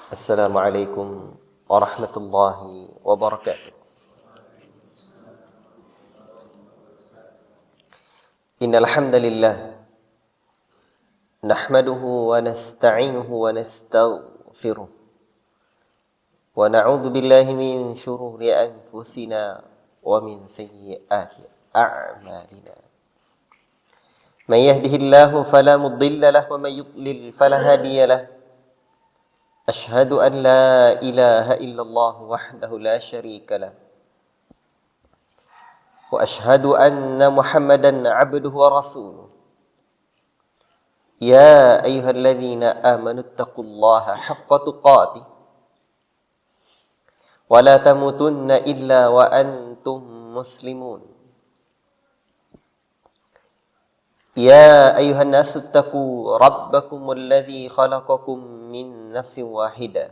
Assalamualaikum warahmatullahi wabarakatuh. Innal hamdalillah nahmaduhu wa nasta'inuhu wa nastaghfiruh wa na'udzu billahi min shururi anfusina wa min sayyiati a'malina. Man yahdihillahu fala mudilla lahu wa man yudlil fala hadiya lahu. Ashhadu an la ilaha illallah wahdahu la syarika lahu. وأشهد أن محمدا عبده ورسوله يا أيها الذين آمنوا اتقوا الله حق تقاته ولا تموتن إلا وأنتم مسلمون يا أيها الناس اتقوا ربكم الذي خلقكم من نفس واحدة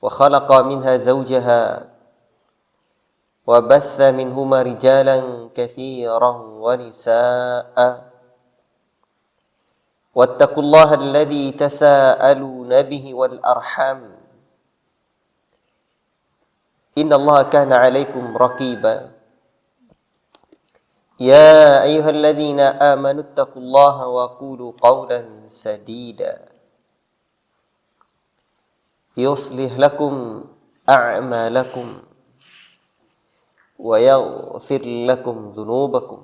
وخلق منها زوجها وبث منهما رجالا كثيرا ونساء واتقوا الله الذي تساءلون به والأرحام إن الله كان عليكم رقيبا يا أيها الذين آمنوا اتقوا الله وقولوا قولا سديدا يصلح لكم أعمالكم ويغفر لكم ذنوبكم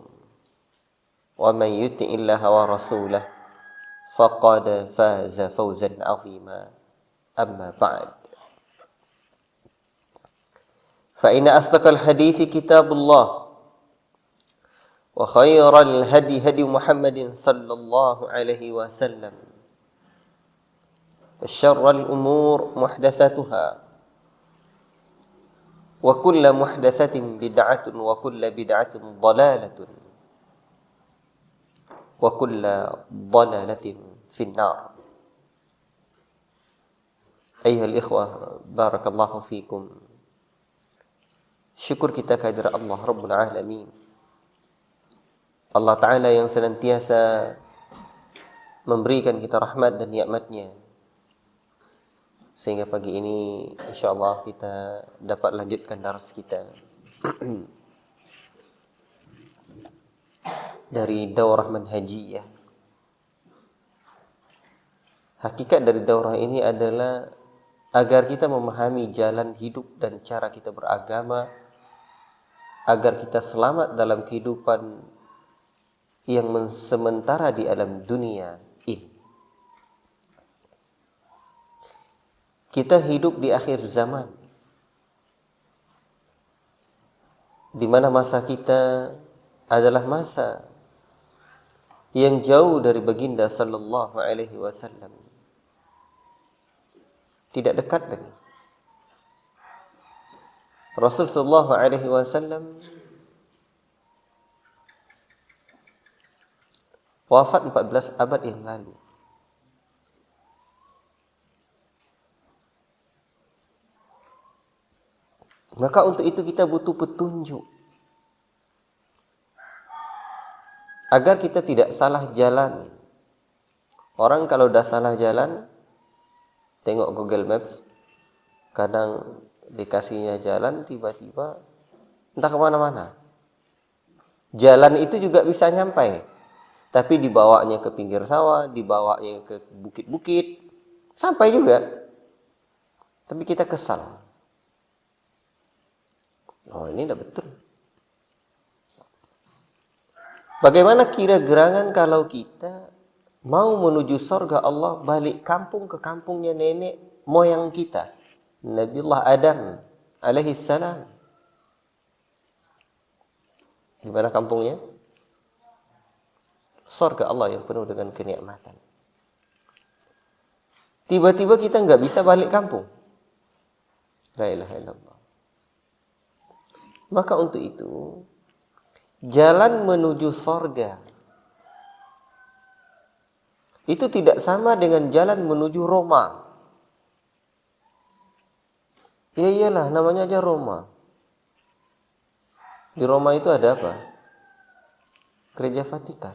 ومن يطع الله ورسوله فقد فاز فوزا عظيما أما بعد فإن أصدق الحديث كتاب الله وخير الهدي هدي محمد صلى الله عليه وسلم وشر الأمور محدثاتها وكل محدثة بدعة وكل بدعة ضلالة وكل ضلالة في النار. أيها الإخوة بارك الله فيكم. Syukur kita kehadirat Allah Rabbul Alamin, Allah Ta'ala yang senantiasa memberikan kita rahmat dan nikmatnya, sehingga pagi ini insyaallah kita dapat lanjutkan dars kita dari daurah manhajiyah. Hakikat dari daurah ini adalah agar kita memahami jalan hidup dan cara kita beragama, agar kita selamat dalam kehidupan yang sementara di alam dunia ini. Kita hidup di akhir zaman, di mana masa kita adalah masa yang jauh dari baginda sallallahu alaihi wasallam. Tidak dekat lagi. Rasul sallallahu alaihi wasallam wafat 14 abad yang lalu. Maka untuk itu kita butuh petunjuk agar kita tidak salah jalan. Orang kalau udah salah jalan, tengok Google Maps, kadang dikasihnya jalan, tiba-tiba entah kemana-mana. Jalan itu juga bisa nyampai, tapi dibawanya ke pinggir sawah, dibawanya ke bukit-bukit, sampai juga. Tapi kita kesal. Oh, ini tidak betul. Bagaimana kira gerangan kalau kita mau menuju surga Allah balik kampung ke kampungnya nenek moyang kita, Nabiullah Adam alaihi salam. Di mana kampungnya? Surga Allah yang penuh dengan kenikmatan. Tiba-tiba kita nggak bisa balik kampung. La ilaha illallah. Maka untuk itu, jalan menuju sorga itu tidak sama dengan jalan menuju Roma. Ya iyalah, namanya aja Roma. Di Roma itu ada apa? Gereja Vatikan.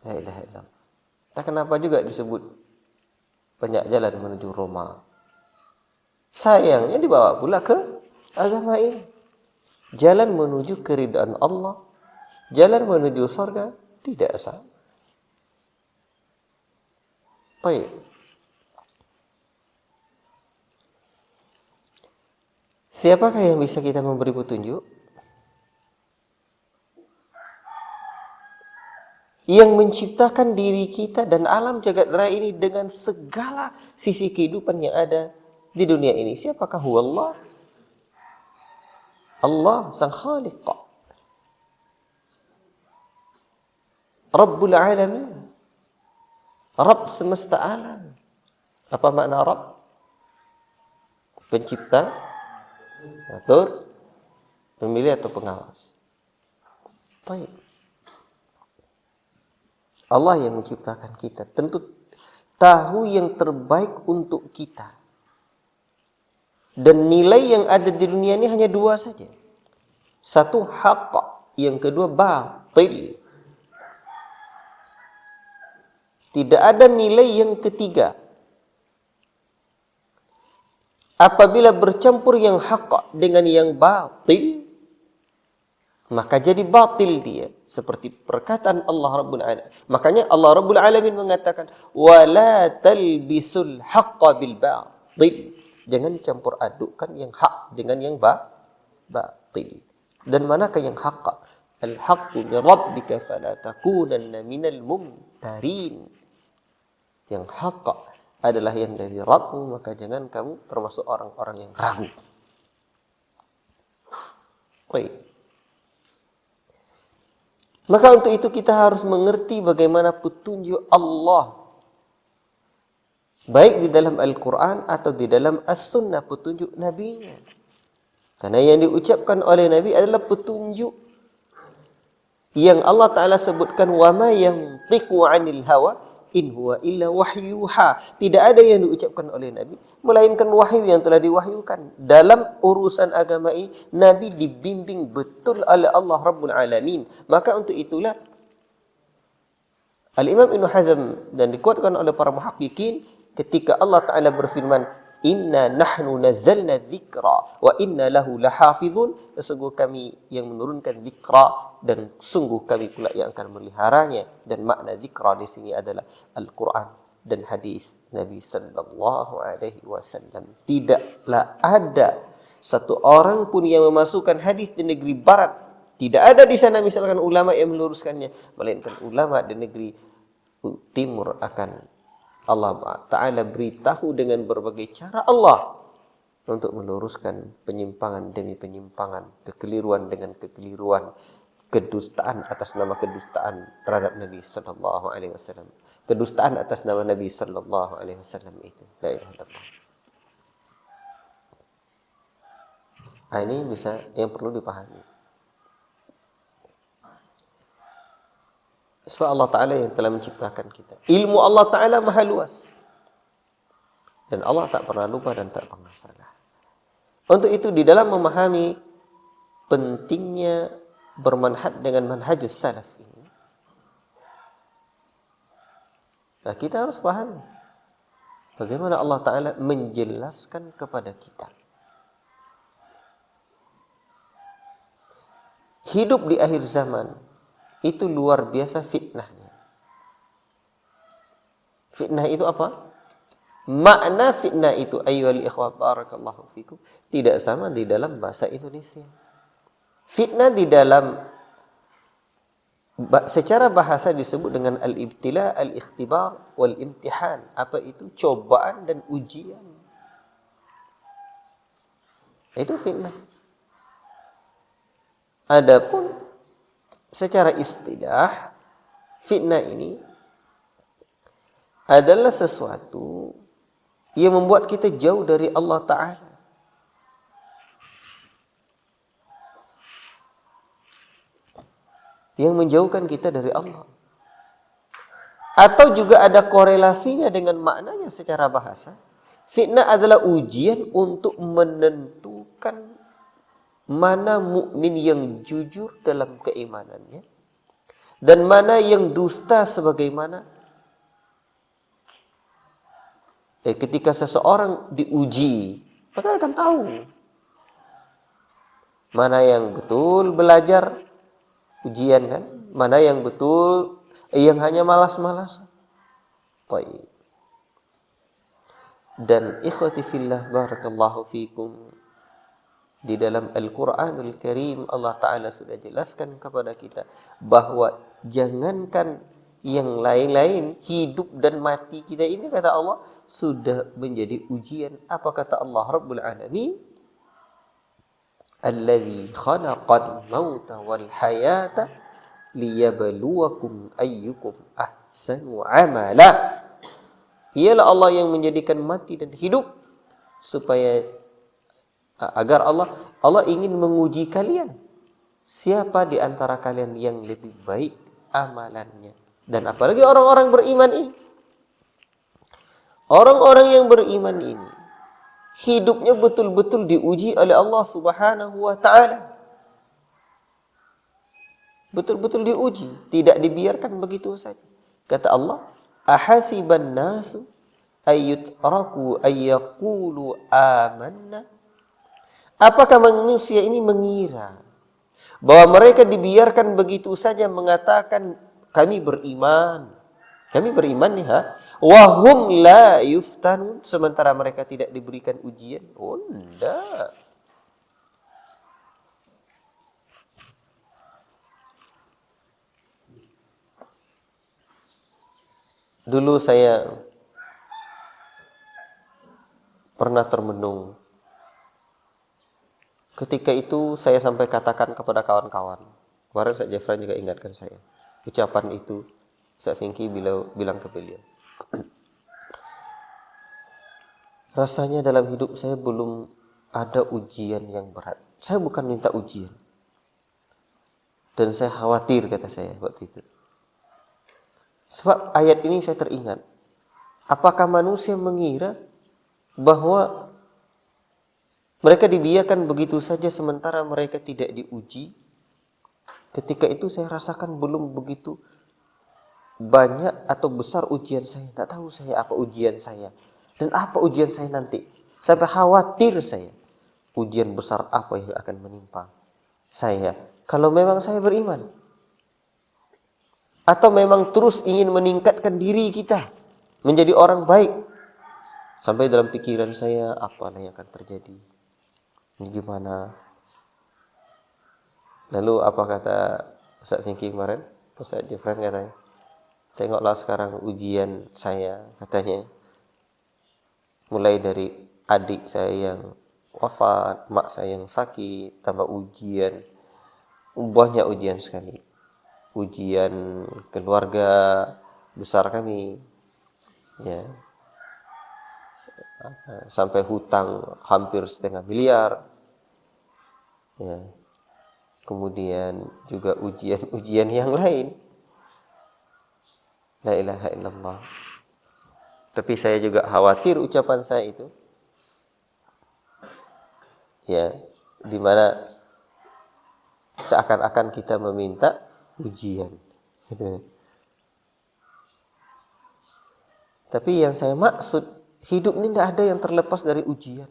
La ilaha illallah. Tak kenapa juga disebut banyak jalan menuju Roma. Sayangnya dibawa pula ke agama ini. Jalan menuju keridhaan Allah, jalan menuju surga tidak sama. Baik. Siapakah yang bisa kita memberi petunjuk? Yang menciptakan diri kita dan alam jagat raya ini dengan segala sisi kehidupan yang ada di dunia ini. Siapakah huwallah? Allah sang khaliq, Rabbul alamin, Rabb semesta alam. Apa makna Rabb? Pencipta, atur, pemilih atau pengawas. Baik. Allah yang menciptakan kita tentu tahu yang terbaik untuk kita. Dan nilai yang ada di dunia ini hanya dua saja. Satu haqq, yang kedua batil. Tidak ada nilai yang ketiga. Apabila bercampur yang haqq dengan yang batil, maka jadi batil dia. Seperti perkataan Allah Rabbul Alamin. Makanya Allah Rabbul Alamin mengatakan, وَلَا تَلْبِسُ الْحَقَّ بِالْبَاطِلِ. Jangan campur adukkan yang hak dengan yang batil. Dan manakah yang haq? Al-haqqu min rabbika fala takunanna minal mumtarin. Yang haq adalah yang dari Rabbmu, maka jangan kamu termasuk orang-orang yang ragu. Baik. Maka untuk itu kita harus mengerti bagaimana petunjuk Allah. Baik di dalam Al-Quran atau di dalam As-Sunnah, petunjuk Nabi-Nya. Karena yang diucapkan oleh Nabi adalah petunjuk yang Allah Ta'ala sebutkan, وَمَا يَنْطِقُ عَنِ الْهَوَى إِنْ هُوَ إِلَّا وَحْيُوحَا. Tidak ada yang diucapkan oleh Nabi melainkan wahyu yang telah diwahyukan. Dalam urusan agama ini, Nabi dibimbing betul oleh Allah Rabbul Alamin. Maka untuk itulah Al-Imam Ibn Hazm dan dikuatkan oleh para muhaqqiqin ketika Allah Ta'ala berfirman, Inna nahnu nazzalna dzikra wa inna lahu lahafizun. Sesungguh kami yang menurunkan dzikra dan sungguh kami pula yang akan meliharanya. Dan makna dzikra di sini adalah Al-Quran dan hadis Nabi sallallahu alaihi wasallam. Tidaklah ada satu orang pun yang memasukkan hadis di negeri barat. Tidak ada di sana misalkan ulama yang meluruskannya, melainkan ulama di negeri timur akan Allah Ta'ala beritahu dengan berbagai cara Allah untuk meluruskan penyimpangan demi penyimpangan, kekeliruan dengan kekeliruan, kedustaan atas nama kedustaan terhadap Nabi sallallahu alaihi wasallam. Kedustaan atas nama Nabi sallallahu alaihi wasallam itu. La ilaha illallah. Ini bisa yang perlu dipahami. Sebab Allah Ta'ala yang telah menciptakan kita. Ilmu Allah Ta'ala maha luas. Dan Allah tak pernah lupa dan tak pernah salah. Untuk itu di dalam memahami pentingnya bermanhaj dengan manhajus salaf ini, nah kita harus paham bagaimana Allah Ta'ala menjelaskan kepada kita. Hidup di akhir zaman itu luar biasa fitnahnya. Fitnah itu apa? Makna fitnah itu, ayyuhal ikhwah barakallahu fikum, tidak sama di dalam bahasa Indonesia. Fitnah di dalam secara bahasa disebut dengan al-ibtila, al-ikhtibar, wal-imtihan. Apa itu? Cobaan dan ujian. Itu fitnah. Adapun secara istilah, fitnah ini adalah sesuatu yang membuat kita jauh dari Allah Ta'ala. Yang menjauhkan kita dari Allah. Atau juga ada korelasinya dengan maknanya secara bahasa. Fitnah adalah ujian untuk menentukan mana mukmin yang jujur dalam keimanannya dan mana yang dusta sebagaimana Ketika seseorang diuji, maka akan tahu mana yang betul belajar ujian kan, mana yang betul yang hanya malas-malas. Baik. Dan ikhwati fillah barakallahu fikum, di dalam Al-Qur'anul Karim Allah Ta'ala sudah jelaskan kepada kita bahwa jangankan yang lain-lain, hidup dan mati kita ini kata Allah sudah menjadi ujian. Apa kata Allah Rabbul Alamin? Alladzi khalaqal mauta wal hayata liyabluwakum ayyukum ahsanu amala. Ialah Allah yang menjadikan mati dan hidup supaya agar Allah ingin menguji kalian. Siapa di antara kalian yang lebih baik amalannya? Dan apalagi orang-orang beriman ini. Orang-orang yang beriman ini hidupnya betul-betul diuji oleh Allah Subhanahu wa taala. Betul-betul diuji, tidak dibiarkan begitu saja. Kata Allah, ahasiban nasu ayyutraku ayyaqulu amanna. Apakah manusia ini mengira bahwa mereka dibiarkan begitu saja mengatakan kami beriman. Kami beriman nih, wahum la yuftanun, sementara mereka tidak diberikan ujian. Oh, enggak. Dulu saya pernah termenung. Ketika itu saya sampai katakan kepada kawan-kawan. Kemarin Ustaz Jafran juga ingatkan saya. Ucapan itu Ustaz Fingki bilang ke beliau. Rasanya dalam hidup saya belum ada ujian yang berat. Saya bukan minta ujian. Dan saya khawatir, kata saya waktu itu. Sebab ayat ini saya teringat. Apakah manusia mengira bahwa mereka dibiarkan begitu saja sementara mereka tidak diuji? Ketika itu saya rasakan belum begitu banyak atau besar ujian saya. Tidak tahu saya apa ujian saya. Dan apa ujian saya nanti. Sampai khawatir saya. Ujian besar apa yang akan menimpa saya. Kalau memang saya beriman. Atau memang terus ingin meningkatkan diri kita. Menjadi orang baik. Sampai dalam pikiran saya, apa yang akan terjadi. Ini gimana? Lalu apa kata Ustaz Fingki kemarin? Ustaz Jafran katanya, tengoklah sekarang ujian saya, katanya. Mulai dari adik saya yang wafat, mak saya yang sakit, tambah ujian. Banyak ujian sekali. Ujian keluarga besar kami. Ya. Sampai hutang hampir 1,5 miliar. Ya. Kemudian juga ujian-ujian yang lain. La ilaha illallah. Tapi saya juga khawatir ucapan saya itu. Ya, di mana seakan-akan kita meminta ujian. Gitu. Tapi yang saya maksud, hidup ini tidak ada yang terlepas dari ujian.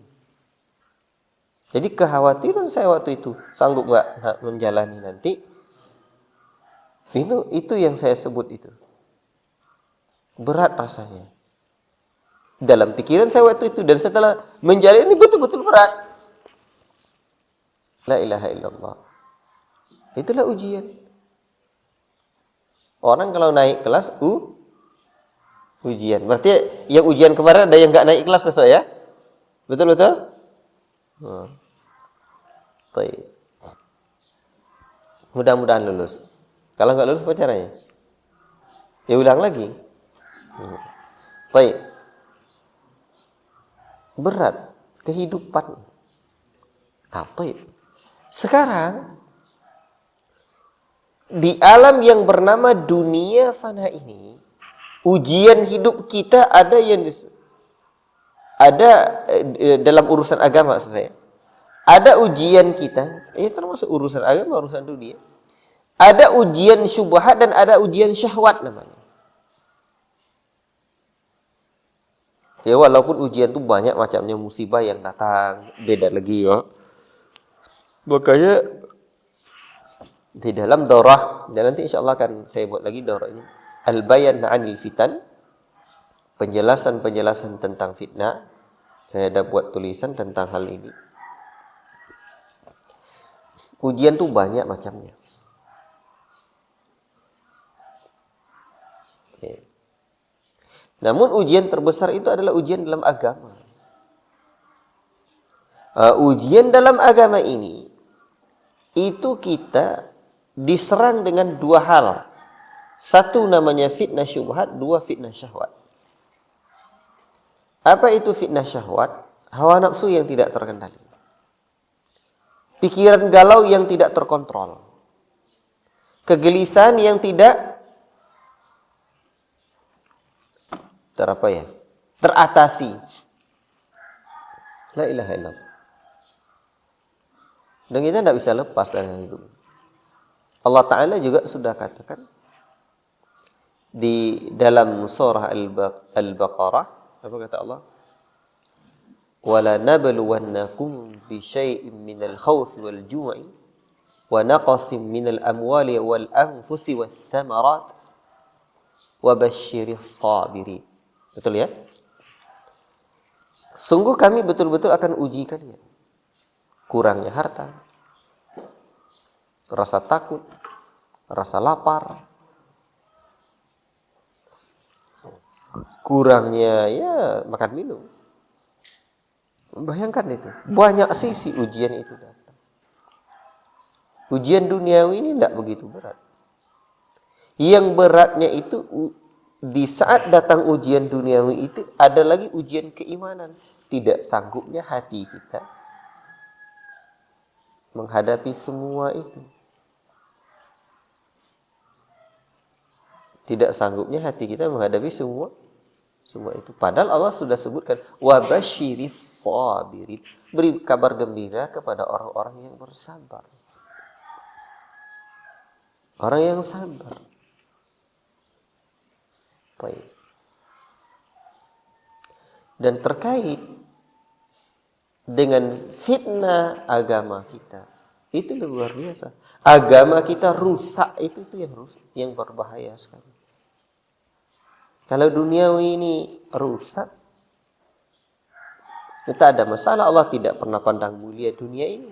Jadi kekhawatiran saya waktu itu, sanggup nggak menjalani nanti, itu yang saya sebut itu. Berat rasanya. Dalam pikiran saya waktu itu, dan setelah menjalani betul-betul berat. La ilaha illallah. Itulah ujian. Orang kalau naik kelas, ujian. Berarti yang ujian kemarin ada yang nggak naik kelas besok ya? Betul-betul? Baik. Mudah-mudahan lulus. Kalau nggak lulus apa caranya? Ya ulang lagi. Baik. Berat kehidupan. Apa ya? Sekarang di alam yang bernama dunia fana ini, ujian hidup kita ada yang dalam urusan agama maksud saya. Ada ujian kita, termasuk urusan agama, urusan dunia. Ada ujian syubhat dan ada ujian syahwat namanya. Ya walaupun ujian itu banyak macamnya, musibah yang datang beda lagi ya. Makanya di dalam daurah, dan nanti insya Allah akan saya buat lagi daurah ini, Al-Bayan 'anil Fitan, penjelasan-penjelasan tentang fitnah. Saya ada buat tulisan tentang hal ini. Ujian tuh banyak macamnya. Oke. Namun ujian terbesar itu adalah ujian dalam agama. Ujian dalam agama ini, itu kita diserang dengan dua hal. Satu namanya fitnah syubhat, dua fitnah syahwat. Apa itu fitnah syahwat? Hawa nafsu yang tidak terkendali. Pikiran galau yang tidak terkontrol. Kegelisahan yang tidak teratasi. La ilaha illallah. Dan kita tidak bisa lepas dari itu. Allah Ta'ala juga sudah katakan di dalam surah Al-Baqarah, apa kata Allah? وَلَا نَبْلُوَنَّكُمْ بِشَيْءٍ مِّنَ الْخَوْفِ وَالْجُوعِ وَنَقَصٍ مِّنَ الْأَمْوَالِ وَالْأَنفُسِ وَالثَّمَرَاتِ وَبَشِّرِ الصَّابِرِينَ. Betul ya? Sungguh kami betul-betul akan uji kalian. Kurangnya harta, rasa takut, rasa lapar, kurangnya ya makan minum. Bayangkan itu, banyak sisi ujian itu datang. Ujian duniawi ini tidak begitu berat. Yang beratnya itu di saat datang ujian duniawi itu ada lagi ujian keimanan. Tidak sanggupnya hati kita menghadapi semua itu. Tidak sanggupnya hati kita menghadapi semua itu. Padahal Allah sudah sebutkan wabasyiris sabirin. Beri kabar gembira kepada orang-orang yang bersabar. Orang yang sabar. Baik. Dan terkait dengan fitnah agama kita, itu luar biasa. Agama kita rusak, itu yang berbahaya sekali. Kalau duniawi ini rusak, kita ada masalah. Allah tidak pernah pandang mulia dunia ini.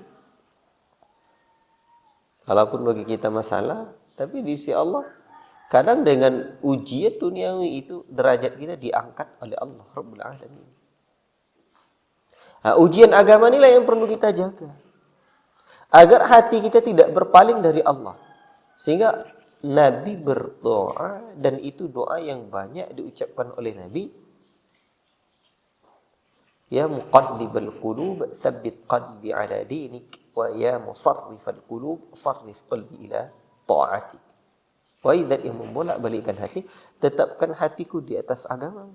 Walaupun bagi kita masalah, tapi di sisi Allah, kadang dengan ujian duniawi itu derajat kita diangkat oleh Allah Rabbul Alamin. Nah, ujian agama inilah yang perlu kita jaga. Agar hati kita tidak berpaling dari Allah. Sehingga Nabi berdoa, dan itu doa yang banyak diucapkan oleh Nabi. Ya muqallibal qulub, tsabbit qalbi ala dinik. Wa ya musarrifal qulub, sarrif qalbi ila ta'atik. Wahai zat yang membolak-balikkan hati, tetapkan hatiku di atas agama.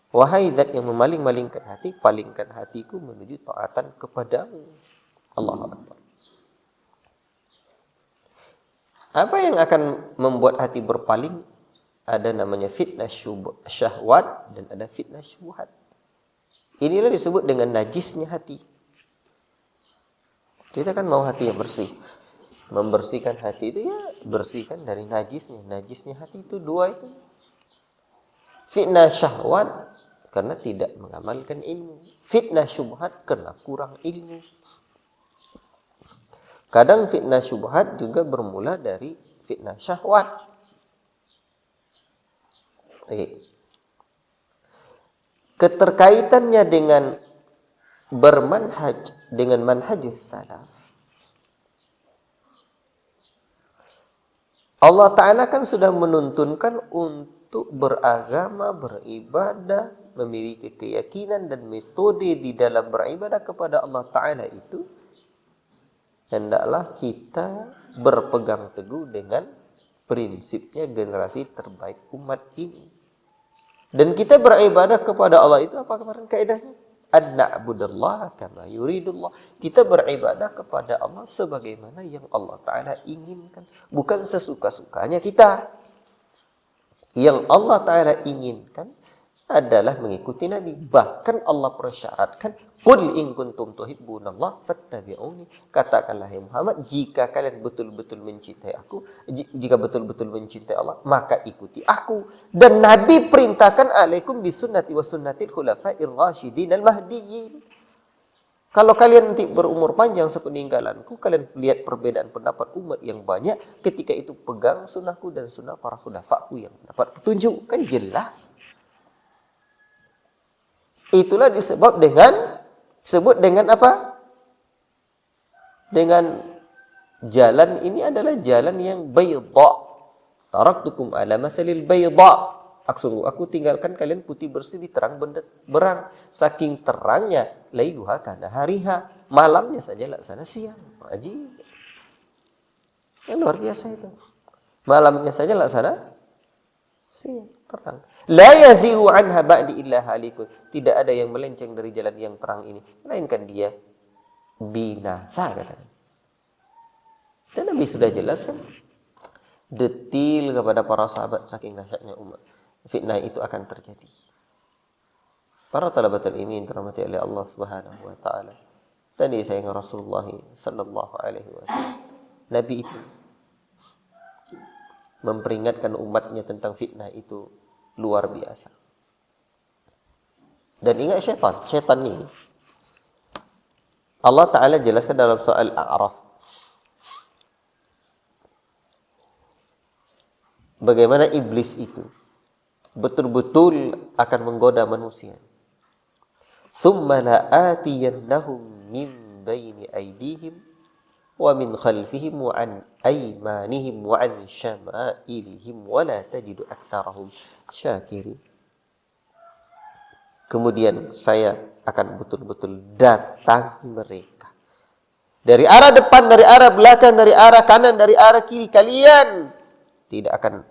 Wahai zat yang memaling-malingkan hati, palingkan hatiku menuju taatan kepadamu. Allahu Akbar. Apa yang akan membuat hati berpaling? Ada namanya fitnah syahwat dan ada fitnah syubhat. Inilah disebut dengan najisnya hati. Kita kan mau hati yang bersih. Membersihkan hati itu ya bersihkan dari najisnya. Najisnya hati itu dua itu. Fitnah syahwat karena tidak mengamalkan ilmu. Fitnah syubhat karena kurang ilmu. Kadang fitnah syubhat juga bermula dari fitnah syahwat. Oke. Keterkaitannya dengan bermanhaj, dengan manhajus salaf. Allah Ta'ala kan sudah menuntunkan untuk beragama, beribadah, memiliki keyakinan dan metode di dalam beribadah kepada Allah Ta'ala itu. Hendaklah kita berpegang teguh dengan prinsipnya generasi terbaik umat ini. Dan kita beribadah kepada Allah itu apa kemarin kaidahnya? An-na'budallaha kama yuridullah. Kita beribadah kepada Allah sebagaimana yang Allah Ta'ala inginkan. Bukan sesuka-sukanya kita. Yang Allah Ta'ala inginkan adalah mengikuti Nabi. Bahkan Allah persyaratkan, "Qul in kuntum tuhibbunallah fattabi'uni." Katakanlah ya Muhammad, jika kalian betul-betul mencintai aku, jika betul-betul mencintai Allah, maka ikuti aku. Dan Nabi perintahkan, "Alaikum bisunnati wa sunnatil khulafair rasyidin al-mahdiyyin." Kalau kalian nanti berumur panjang sepeninggalanku, kalian lihat perbedaan pendapat umat yang banyak, ketika itu pegang sunnahku dan sunnah para khulafaku yang mendapat petunjuk. Kan jelas. Itulah disebut dengan apa? Dengan jalan ini adalah jalan yang bayda. Taraktukum ala mathalil bayda. Aku tinggalkan kalian putih bersih di terang berang. Saking terangnya, lailuha kana hariha. Malamnya saja laksana siang. Ajib. Yang luar biasa itu. Malamnya saja laksana siang, terang. La yazi'u anha ba'di illa halikun. Tidak ada yang melenceng dari jalan yang terang ini, melainkan dia binasa, katanya. Dan Nabi sudah jelaskan detil kepada para sahabat, saking dahsyatnya umat fitnah itu akan terjadi. Para talabatul ilmi dirahmati oleh Allah Subhanahu wa taala. Dan disayang Rasulullah sallallahu alaihi wasallam. Nabi itu memperingatkan umatnya tentang fitnah itu luar biasa. Dan ingat syaitan ini Allah Ta'ala jelaskan dalam surah Al-A'raf bagaimana iblis itu betul-betul akan menggoda manusia. Thumma la'atiyannahum min baini aydihim wa min khalfihim wa an aymanihim wa an syama'ilihim wa la tajidu aktsarahum syakirin. Kemudian saya akan betul-betul datang mereka. Dari arah depan, dari arah belakang, dari arah kanan, dari arah kiri. Kalian tidak akan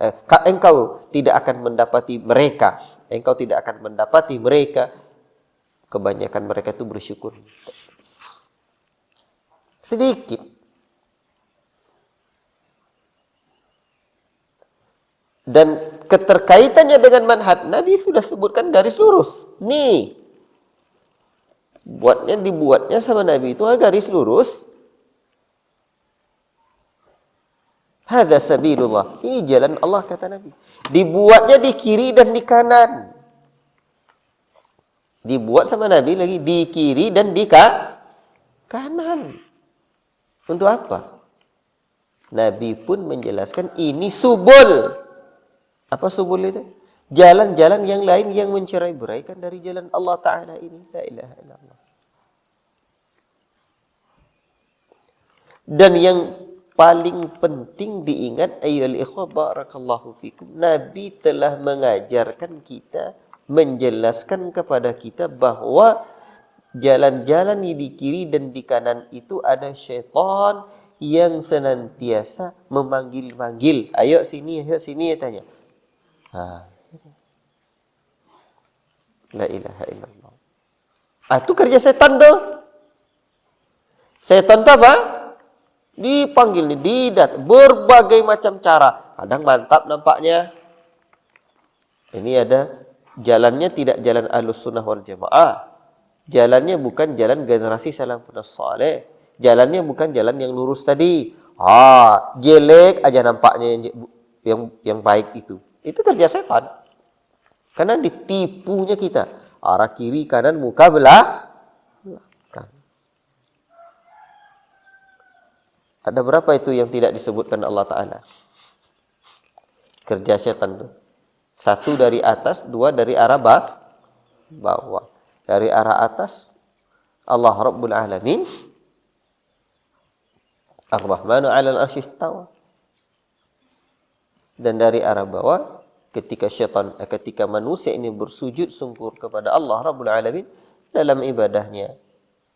engkau tidak akan mendapati mereka. Engkau tidak akan mendapati mereka. Kebanyakan mereka itu bersyukur. Sedikit. Dan keterkaitannya dengan manhaj, Nabi sudah sebutkan garis lurus. Nih. Dibuatnya sama Nabi itu garis lurus. Hadza sabilullah. Ini jalan Allah, kata Nabi. Dibuatnya di kiri dan di kanan. Dibuat sama Nabi lagi di kiri dan di kanan. Untuk apa? Nabi pun menjelaskan ini subul. Apa subul itu? Jalan-jalan yang lain yang mencerai-beraikan dari jalan Allah Ta'ala ini. La ilaha illallah. Dan yang paling penting diingat, ayyuhal ikhwah barakallahu fikum, Nabi telah mengajarkan kita, menjelaskan kepada kita bahwa jalan-jalan di kiri dan di kanan itu ada syaitan yang senantiasa memanggil-manggil. Ayo sini, tanya. La ilaha illallah. Itu kerja setan tuh. Setan tuh apa? Dipanggil, didat, berbagai macam cara. Kadang mantap nampaknya. Ini ada jalannya tidak jalan Ahlus Sunnah wal Jamaah. Jalannya bukan jalan generasi salafus saleh. Jalannya bukan jalan yang lurus tadi. Jelek aja nampaknya yang baik itu. Itu kerja setan. Karena ditipunya kita. Arah kiri, kanan, muka belakang. Ada berapa itu yang tidak disebutkan Allah Ta'ala? Kerja setan itu. 1 dari atas, 2 dari arah bawah. Dari arah atas, Allah Rabbul Alamin. Ar-Rahmanu 'alal 'arsy istawa. Dan dari arah bawah, ketika manusia ini bersujud sungkur kepada Allah Rabbul Alamin dalam ibadahnya,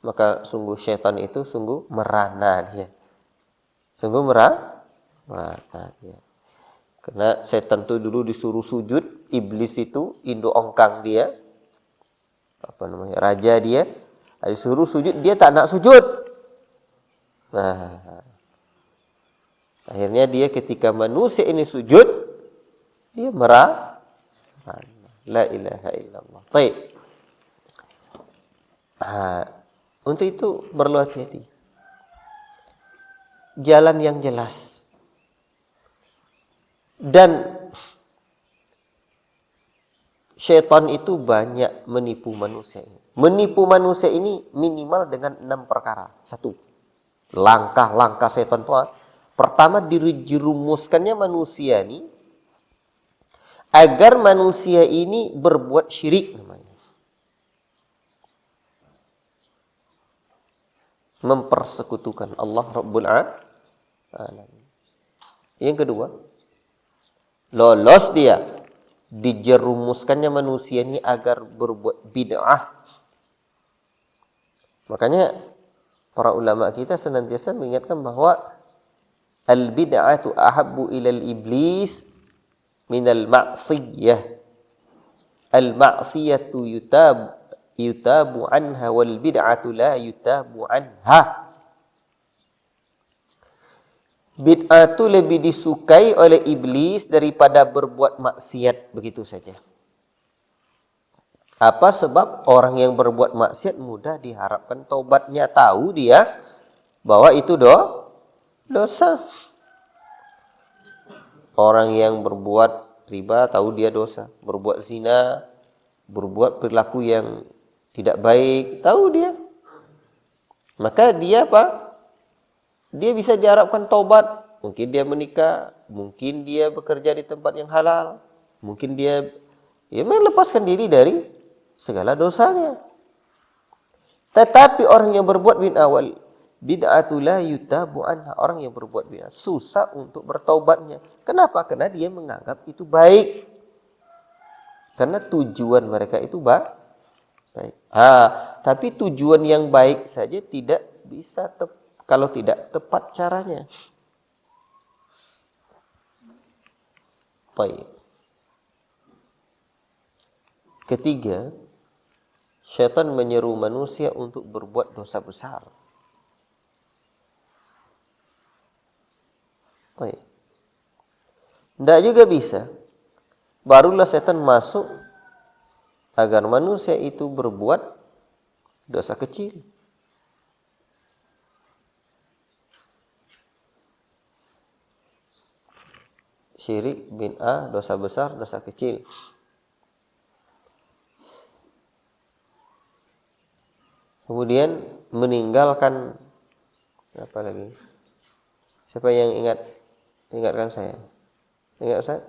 maka sungguh syaitan itu sungguh merana dia. Sungguh merana dia. Karena setan itu dulu disuruh sujud, iblis itu induk ongkang dia, raja dia, disuruh sujud, dia tak nak sujud. Akhirnya dia ketika manusia ini sujud, dia merana. La ilaha illallah. Baik. Untuk itu perlu hati-hati. Jalan yang jelas. Dan syaitan itu banyak menipu manusia. Menipu manusia ini minimal dengan 6 perkara. 1. Langkah-langkah syaitan itu. Pertama, dirumuskannya manusia ini agar manusia ini berbuat syirik namanya. Mempersekutukan Allah Rabbul Alamin. Yang kedua, lolos dia dijerumuskannya manusia ini agar berbuat bid'ah. Makanya para ulama kita senantiasa mengingatkan bahwa al-bid'atu ahabbu ilal iblis minal ma'siyah. Al-ma'siyatu yutabu anha wal bid'atu la yutabu anha. Bid'ah itu lebih disukai oleh iblis daripada berbuat maksiat begitu saja. Apa sebab? Orang yang berbuat maksiat mudah diharapkan taubatnya, tahu dia bahwa itu dosa. Orang yang berbuat riba tahu dia dosa, berbuat zina, berbuat perilaku yang tidak baik, tahu dia. Maka dia apa? Dia bisa diharapkan taubat. Mungkin dia menikah, mungkin dia bekerja di tempat yang halal, mungkin dia melepaskan diri dari segala dosanya. Tetapi orang yang berbuat bid'atu la yutabu anha, orang yang berbuat bid'ah susah untuk bertaubatnya. Kenapa? Karena dia menganggap itu baik. Karena tujuan mereka itu baik. Tapi tujuan yang baik saja tidak bisa kalau tidak tepat caranya. Baik. Ketiga, syaitan menyeru manusia untuk berbuat dosa besar. Baik. Tidak juga bisa. Barulah syaitan masuk agar manusia itu berbuat dosa kecil. Syirik, bid'ah, dosa besar, dosa kecil. Kemudian meninggalkan apa lagi? Siapa yang ingatkan saya? Ingat Ustaz?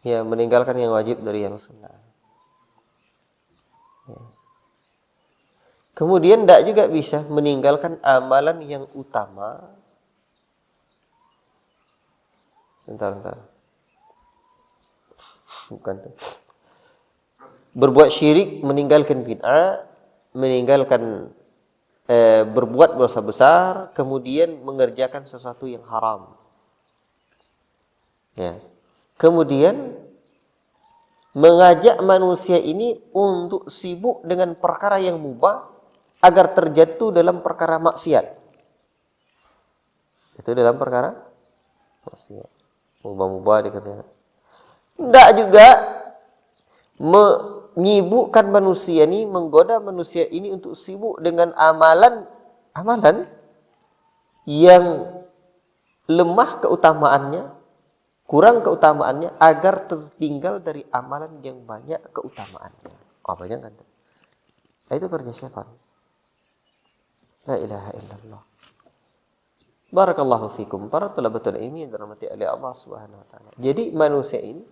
Ya, meninggalkan yang wajib dari yang sunnah. Ya. Kemudian tidak juga bisa meninggalkan amalan yang utama. Bentar. Bukan. Berbuat syirik, meninggalkan bid'ah, meninggalkan berbuat dosa besar, kemudian mengerjakan sesuatu yang haram. Ya. Kemudian mengajak manusia ini untuk sibuk dengan perkara yang mubah agar terjatuh dalam perkara maksiat. Itu dalam perkara maksiat. Mubah-mubah dikerjakan. Tidak juga menyibukkan manusia ini, menggoda manusia ini untuk sibuk dengan amalan yang lemah keutamaannya, kurang keutamaannya, agar tertinggal dari amalan yang banyak keutamaannya. Apa jangan? Itu kerja syaitan. La ilaha illallah. Barakallahu fikum. Para talabatul ilmi yang dirahmati oleh Allah Subhanahu wa taala. Jadi manusia ini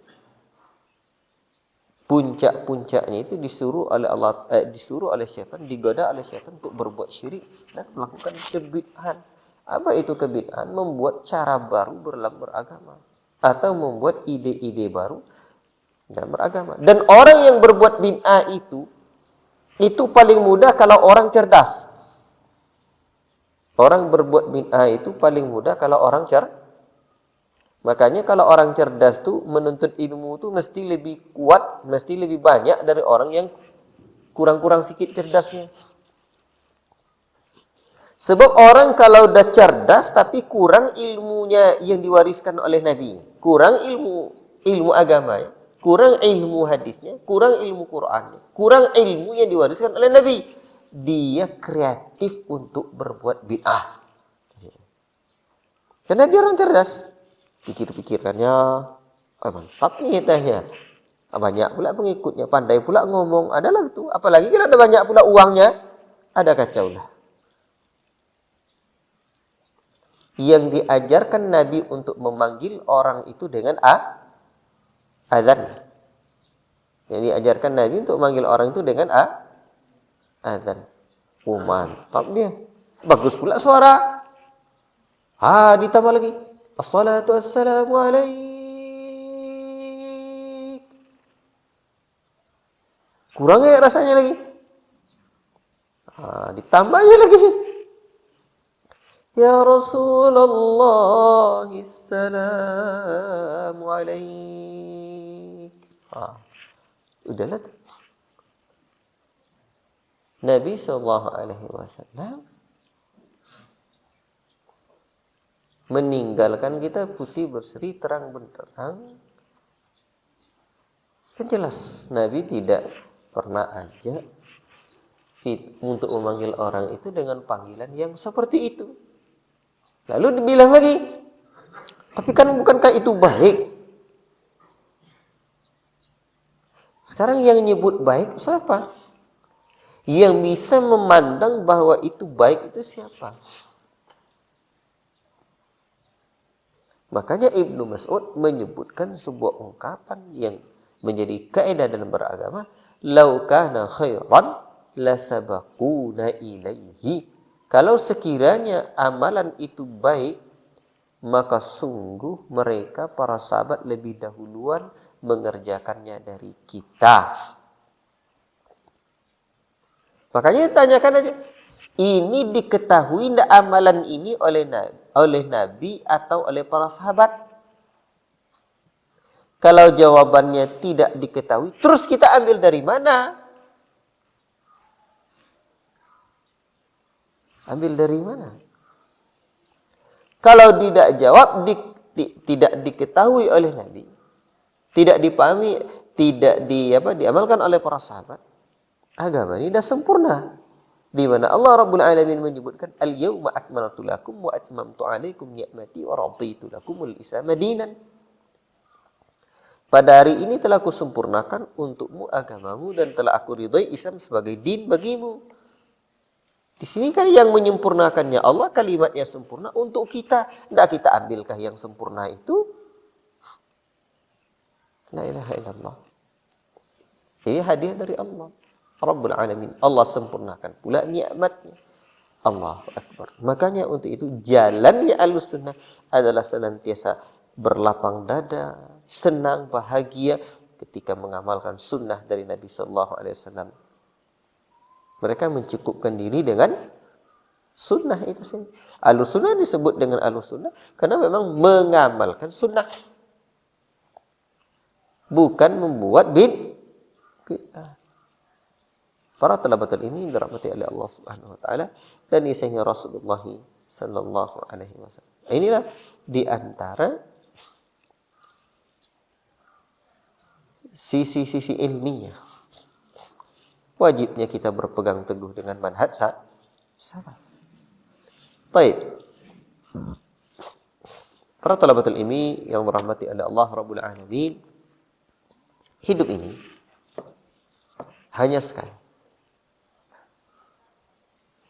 puncak-puncaknya itu disuruh oleh syaitan, digoda oleh syaitan untuk berbuat syirik dan melakukan kebid'ahan. Apa itu kebid'ahan? Membuat cara baru dalam beragama atau membuat ide-ide baru dalam beragama. Dan orang yang berbuat bid'ah itu paling mudah kalau orang cerdas. Orang berbuat bid'ah itu paling mudah kalau orang cerdas. Makanya kalau orang cerdas tuh menuntut ilmu tuh mesti lebih kuat, mesti lebih banyak dari orang yang kurang-kurang sikit cerdasnya. Sebab orang kalau udah cerdas tapi kurang ilmunya yang diwariskan oleh Nabi, kurang ilmu agama ya. kurang ilmu hadisnya, kurang ilmu Qur'annya, kurang ilmu yang diwariskan oleh Nabi. Dia kreatif untuk berbuat bid'ah. Karena dia orang cerdas. Pikir-pikirannya, mantap nih tehnya. Banyak pula pengikutnya, pandai pula ngomong. Adalah itu. Apalagi kalau ada banyak pula uangnya, ada kacau lah. Yang diajarkan Nabi untuk memanggil orang itu dengan azan. Yang diajarkan Nabi untuk memanggil orang itu dengan azan. Mantap dia. Bagus pula suara. Ditambah lagi. Assalatu wassalamu alaik. Kurang ya rasanya lagi. Ditambahnya lagi. Ya Rasulullah, assalamu alaik. Udahlah. Nabi SAW meninggalkan kita putih berseri terang benderang. Kan jelas Nabi tidak pernah ajak untuk memanggil orang itu dengan panggilan yang seperti itu. Lalu dibilang lagi, tapi kan bukankah itu baik? Sekarang yang nyebut baik siapa? Yang bisa memandang bahwa itu baik itu siapa? Makanya Ibnu Mas'ud menyebutkan sebuah ungkapan yang menjadi kaidah dalam beragama, "Lau kana khairan lasabaquna ilaihi." Kalau sekiranya amalan itu baik, maka sungguh mereka para sahabat lebih dahuluan mengerjakannya dari kita. Makanya tanyakan aja, ini diketahui tidak amalan ini oleh Nabi atau oleh para sahabat? Kalau jawabannya tidak diketahui, terus kita ambil dari mana? Ambil dari mana? Kalau tidak jawab, tidak diketahui oleh Nabi, tidak dipahami, tidak diamalkan oleh para sahabat, agama ini sudah sempurna. Di mana Allah Rabbul Alamin menyebutkan, "Al-yawma akmaltu lakum wa atmamtu 'alaikum ni'mati wa raditu lakumul Islam dinan." Pada hari ini telah kusempurnakan untukmu agamamu dan telah aku ridhai Islam sebagai din bagimu. Di sini kan yang menyempurnakannya Allah, kalimatnya sempurna untuk kita. Tidak kita ambilkah yang sempurna itu? La ilaha illallah. Ini hadiah dari Allah Rabbul Alamin. Allah sempurnakan pula nikmatnya. Allahu Akbar. Makanya untuk itu jalannya Ahlussunnah adalah senantiasa berlapang dada, senang, bahagia ketika mengamalkan sunnah dari Nabi Sallallahu Alaihi Wasallam. Mereka mencukupkan diri dengan sunnah itu sendiri. Ahlussunnah disebut dengan Ahlussunnah karena memang mengamalkan sunnah, bukan membuat bid'ah. Para talabatul ilmi dirahmati oleh Allah Subhanahu wa taala dan isinya Rasulullah sallallahu alaihi wasallam. Inilah di antara sisi-sisi ilmiah. Wajibnya kita berpegang teguh dengan manhaj salaf. Baik. Para talabatul ilmi yang dirahmati oleh Allah Rabbul Alamin, hidup ini hanya sekali.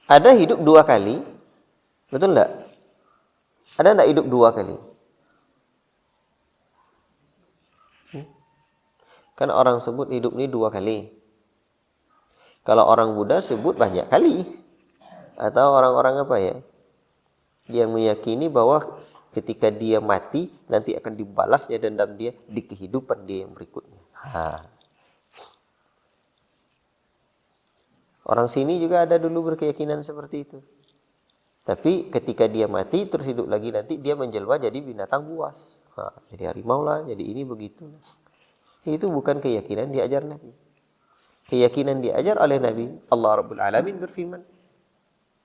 Ada hidup dua kali, betul enggak? Ada enggak hidup dua kali? Kan orang sebut hidup ini dua kali. Kalau orang Buddha sebut banyak kali. Atau orang-orang apa ya? Yang meyakini bahwa ketika dia mati, nanti akan dibalasnya dendam dia di kehidupan dia yang berikutnya. Orang sini juga ada dulu berkeyakinan seperti itu. Tapi ketika dia mati terus hidup lagi, nanti dia menjelma jadi binatang buas. Jadi harimau lah, jadi ini begitu. Itu bukan keyakinan diajar Nabi. Keyakinan diajar oleh Nabi. Allah Rabbul Alamin berfirman.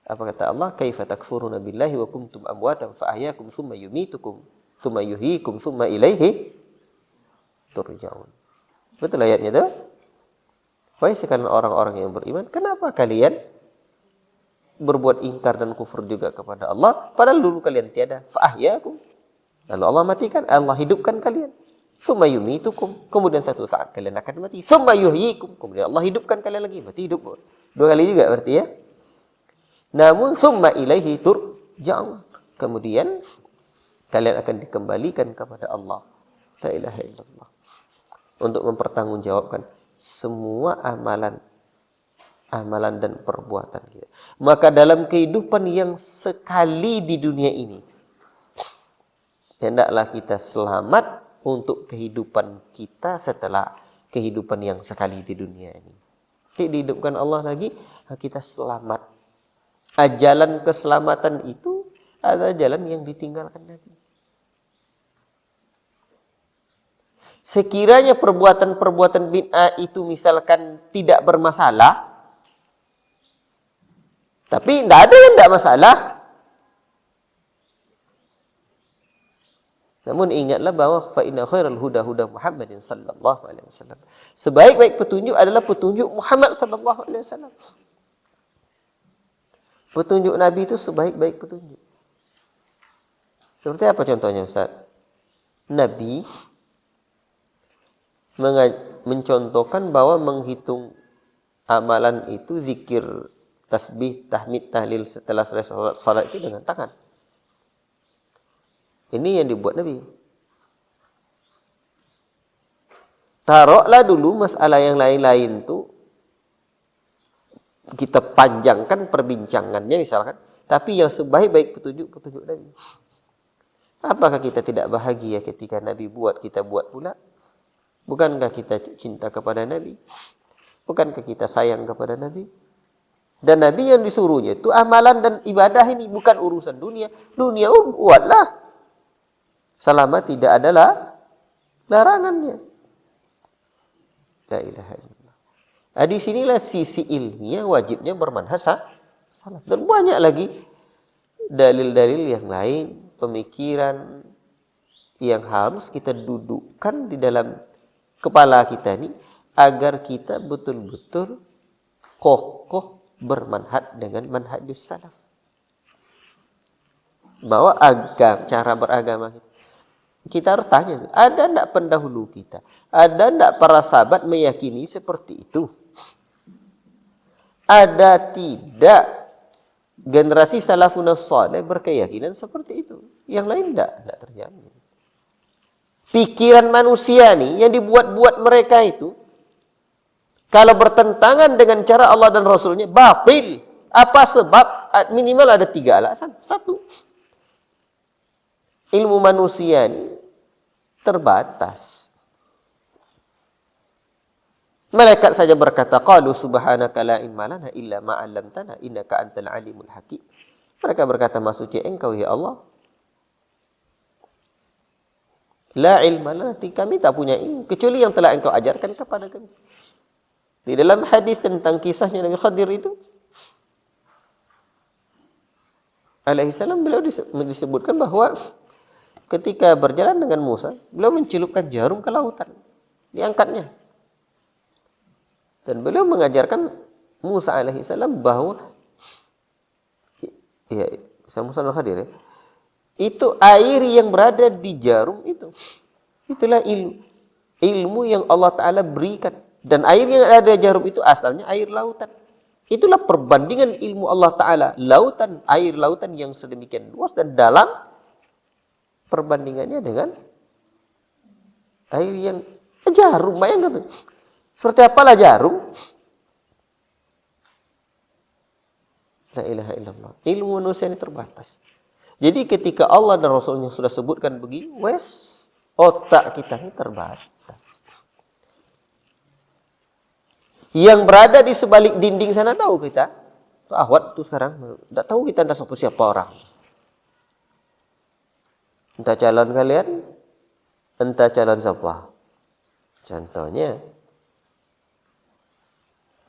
Apa kata Allah? Kaifa takfuruna billahi wa kuntum amwatan fa ahyakum tsumma yumitukum tsumma yuhyikum tsumma ilaihi turja'un. Betul ayatnya tuh. Wahai sekalian orang-orang yang beriman, kenapa kalian berbuat ingkar dan kufur juga kepada Allah, padahal dulu kalian tiada. Fa'ahyakum. Lalu Allah matikan, Allah hidupkan kalian. Tsumma yumitukum. Kemudian satu saat kalian akan mati. Tsumma yuhyikum. Kemudian Allah hidupkan kalian lagi. Berarti hidup. Dua kali juga berarti ya. Namun tsumma ilaihi turja'un. Kemudian kalian akan dikembalikan kepada Allah. La ilaha illallah. Untuk mempertanggungjawabkan semua amalan dan perbuatan kita. Maka dalam kehidupan yang sekali di dunia ini, hendaklah kita selamat untuk kehidupan kita setelah kehidupan yang sekali di dunia ini. Tidak dihidupkan Allah lagi, kita selamat. Jalan keselamatan itu adalah jalan yang ditinggalkan Nabi. Sekiranya perbuatan-perbuatan bid'ah itu misalkan tidak bermasalah, tapi tidak ada yang tidak masalah. Namun ingatlah bahwa fa inna khairal huda huda Muhammadin sallallahu alaihi wasallam. Sebaik-baik petunjuk adalah petunjuk Muhammad sallallahu alaihi wasallam. Petunjuk Nabi itu sebaik-baik petunjuk. Seperti apa contohnya, Ustaz? Nabi mencontohkan bahwa menghitung amalan itu zikir, tasbih, tahmid, tahlil setelah selesai salat itu dengan tangan. Ini yang dibuat Nabi. Taruhlah dulu masalah yang lain-lain itu kita panjangkan perbincangannya misalkan, tapi yang sebaik-baik petunjuk Nabi. Apakah kita tidak bahagia ketika Nabi buat, kita buat pula? Bukankah kita cinta kepada Nabi? Bukankah kita sayang kepada Nabi? Dan Nabi yang disuruhnya itu amalan dan ibadah ini bukan urusan dunia. Dunia buatlah. Selama tidak adalah larangannya. La ilaha illallah. Di sinilah sisi ilmiah wajibnya bermanhaj salaf. Dan banyak lagi dalil-dalil yang lain, pemikiran yang harus kita dudukkan di dalam kepala kita ini agar kita betul-betul kokoh bermanhaj dengan manhajus salaf. Bahwa cara beragama kita harus tanya, ada tidak pendahulu kita? Ada tidak para sahabat meyakini seperti itu? Ada tidak generasi salafun salih berkeyakinan seperti itu? Yang lain tidak terjamin. Pikiran manusia nih yang dibuat-buat mereka itu, kalau bertentangan dengan cara Allah dan Rasulnya, batil. Apa sebab? Minimal ada 3 alasan. 1, ilmu manusia ini terbatas. Malaikat saja berkata, qalu subhanaka la ilma lana illa ma 'allamtana innaka antal alimul hakim. Mereka berkata, maha suci Engkau ya Allah. La ilma lana, kami tak punya ilmu kecuali yang telah Engkau ajarkan kepada kami. Di dalam hadis tentang kisahnya Nabi Khadir itu, alaihissalam, beliau disebutkan bahwa ketika berjalan dengan Musa, beliau mencelupkan jarum ke lautan, diangkatnya. Dan beliau mengajarkan Musa alaihissalam bahwa Musa al-Khadir ya, itu air yang berada di jarum itu, itulah ilmu yang Allah Ta'ala berikan. Dan air yang ada di jarum itu asalnya air lautan. Itulah perbandingan ilmu Allah Ta'ala. Air lautan yang sedemikian luas dan dalam, perbandingannya dengan air yang jarum. Bayangkan, seperti apalah jarum? La ilaha illallah. Ilmu manusia ini terbatas. Jadi ketika Allah dan Rasulnya sudah sebutkan begini, otak kita ini terbatas. Yang berada di sebalik dinding sana tahu kita. Ahwat tuh sekarang, tidak tahu kita entah siapa orang. Entah calon kalian, entah calon siapa. Contohnya,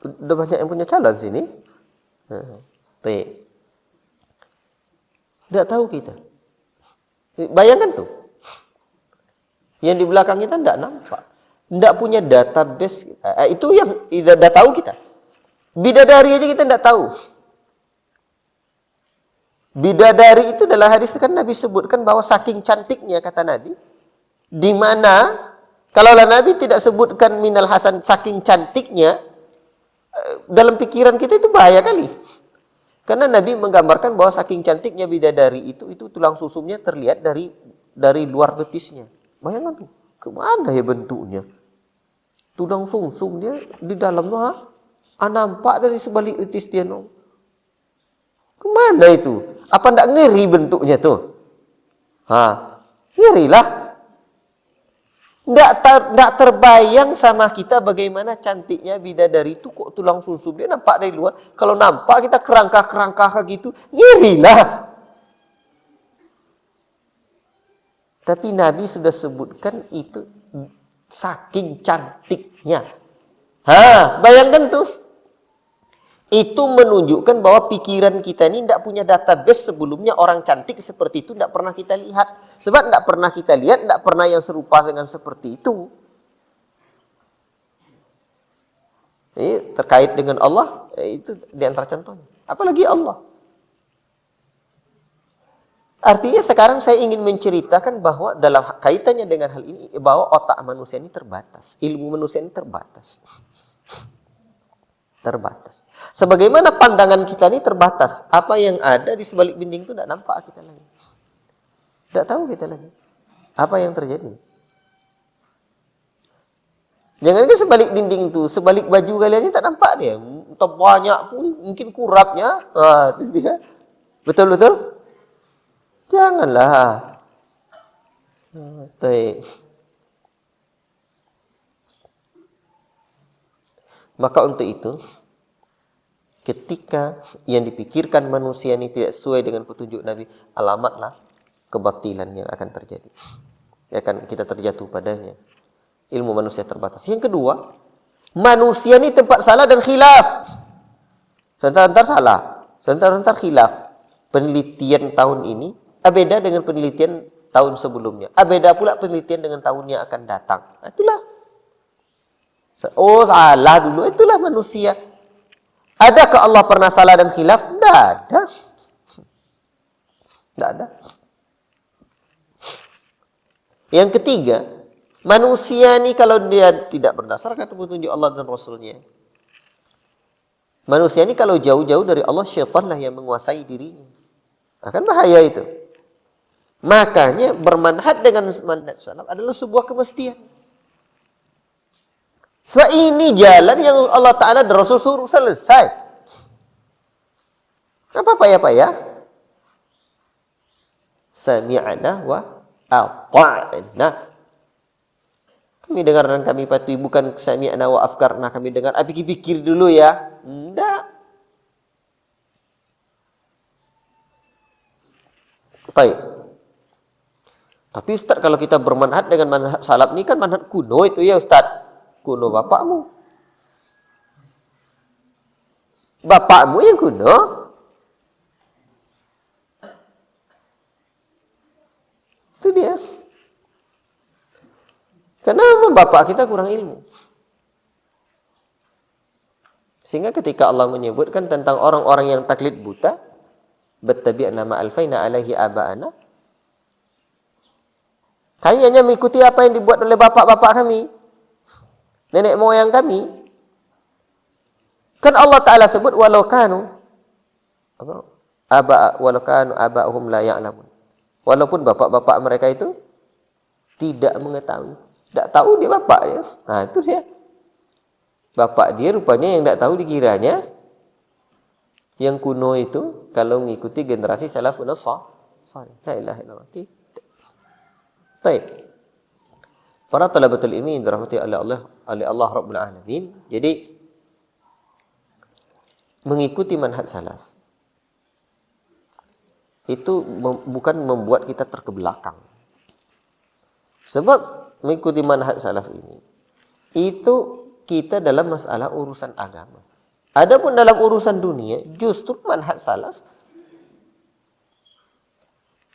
udah banyak yang punya calon sini. Tidak tahu kita. Bayangkan tuh. Yang di belakang kita tidak nampak. Tidak punya database. Itu yang tidak tahu kita. Bidadari aja kita tidak tahu. Bidadari itu dalam hadis kan Nabi sebutkan bahwa saking cantiknya kata Nabi. Di mana kalaulah Nabi tidak sebutkan minal hasan saking cantiknya, dalam pikiran kita itu bahaya kali. Karena Nabi menggambarkan bahwa saking cantiknya bidadari itu tulang susumnya terlihat dari luar betisnya. Bayangkan tuh, kemana ya bentuknya? Tulang sumsum dia di dalam tuh, nampak dari sebalik betis dia. No. Kemana itu? Apa ndak ngeri bentuknya tuh? Ngerilah. Ndak terbayang sama kita bagaimana cantiknya bidadari itu kok tulang sumsum dia nampak dari luar. Kalau nampak kita kerangka gitu, ngerilah. Tapi Nabi sudah sebutkan itu saking cantiknya. Bayangkan tuh. Itu menunjukkan bahwa pikiran kita ini tidak punya database sebelumnya orang cantik seperti itu tidak pernah kita lihat. Sebab tidak pernah kita lihat, tidak pernah yang serupa dengan seperti itu. Ini terkait dengan Allah, itu di antara contohnya. Apalagi Allah. Artinya sekarang saya ingin menceritakan bahwa dalam kaitannya dengan hal ini, bahwa otak manusia ini terbatas. Ilmu manusia ini terbatas. Terbatas. Sebagaimana pandangan kita ini terbatas. Apa yang ada di sebalik dinding itu tidak nampak kita lagi. Tidak tahu kita lagi. Apa yang terjadi. Jangan ke sebalik dinding itu. Sebalik baju kalian ini tak nampak dia. Entah banyak pun. Mungkin kurapnya. Itu dia. Betul-betul? Janganlah. Baik. Maka untuk itu, ketika yang dipikirkan manusia ini tidak sesuai dengan petunjuk Nabi, alamatlah kebatilan yang akan terjadi. Akan kita terjatuh padanya. Ilmu manusia terbatas. Yang kedua, manusia ini tempat salah dan khilaf. Sebentar salah, sebentar khilaf. Penelitian tahun ini beda dengan penelitian tahun sebelumnya. Beda pula penelitian dengan tahun yang akan datang. Itulah. Salah dulu. Itulah manusia. Adakah Allah pernah salah dan khilaf? Tidak ada. Tidak ada. Yang ketiga, manusia ini kalau dia tidak berdasarkan petunjuk Allah dan Rasulnya. Manusia ini kalau jauh-jauh dari Allah, syaitanlah yang menguasai dirinya. Akan bahaya itu. Makanya bermanhaj dengan manhaj salaf adalah sebuah kemestian. Sebab ini jalan yang Allah Ta'ala dan Rasul suruh selesai. Apa payah-payah? Sami'na wa ata'na. Kami dengar dan kami patuhi, bukan sami'na wa afkarna. Kami dengar, pikir-pikir dulu ya. Tidak. Baik. Tapi Ustaz, kalau kita bermanhaj dengan manhaj salaf ini kan manhaj kuno itu ya Ustaz. Kuno bapakmu. Bapakmu yang kuno. Itu dia. Karena bapak kita kurang ilmu. Sehingga ketika Allah menyebutkan tentang orang-orang yang taklid buta, battabi'na ma alfaina alaihi aba'ana. Kami hanya mengikuti apa yang dibuat oleh bapak-bapak kami. Nenek moyang kami. Kan Allah Ta'ala sebut walau kanu aba'ahum la ya'lamun. Walaupun bapak-bapak mereka itu tidak mengetahui. Tidak tahu dia bapak dia. Itu dia. Bapak dia rupanya yang tidak tahu dikiranya yang kuno itu kalau mengikuti generasi salafun salih. La ilaha illallah. Baik. Para talabatul ilmi dirahmati oleh Allah Rabbul Alamin. Jadi mengikuti manhaj salaf itu bukan membuat kita terkebelakang. Sebab mengikuti manhaj salaf ini itu kita dalam masalah urusan agama. Adapun dalam urusan dunia justru manhaj salaf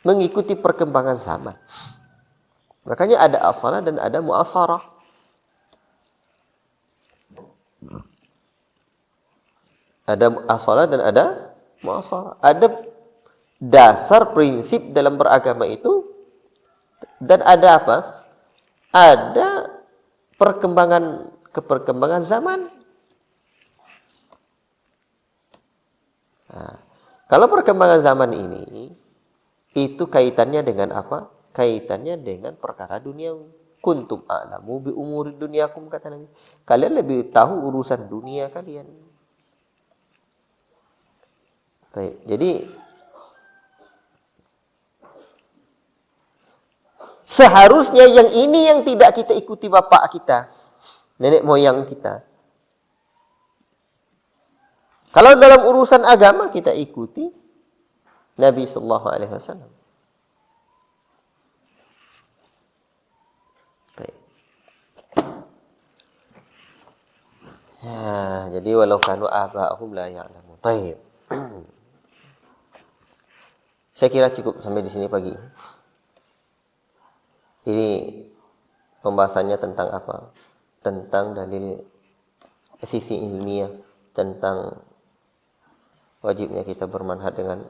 mengikuti perkembangan zaman. Makanya ada asalah dan ada muasarah. Ada asalah dan ada muasalah. Ada dasar prinsip dalam beragama itu dan ada apa? Ada perkembangan zaman. Nah, kalau perkembangan zaman ini itu kaitannya dengan apa? Kaitannya dengan perkara duniawi. Kuntum a'lamu bi umuri dunyakum, kata Nabi. Kalian lebih tahu urusan dunia kalian. Baik. Jadi seharusnya yang ini yang tidak kita ikuti bapak kita, nenek moyang kita. Kalau dalam urusan agama kita ikuti Nabi sallallahu alaihi wasallam. Baik. Ya, jadi walau kanu aba'ahum la ya'lamu. Baik. Saya kira cukup sampai di sini pagi. Ini pembahasannya tentang apa? Tentang dalil sisi ilmiah, tentang wajibnya kita bermanhaj dengan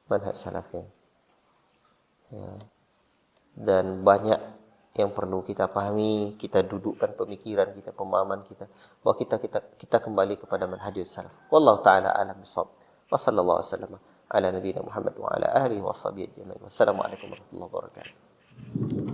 manhaj salafiyah. Ya. Dan banyak yang perlu kita pahami, kita dudukkan pemikiran kita, pemahaman kita, bahwa kita kembali kepada manhajus salaf. Wallahu taala a'lam bissawab. Wa sallallahu wasallam ala nabiyina Muhammad wa ala alihi wa sahbihi ajma'in. Wassalamualaikum warahmatullahi wabarakatuh.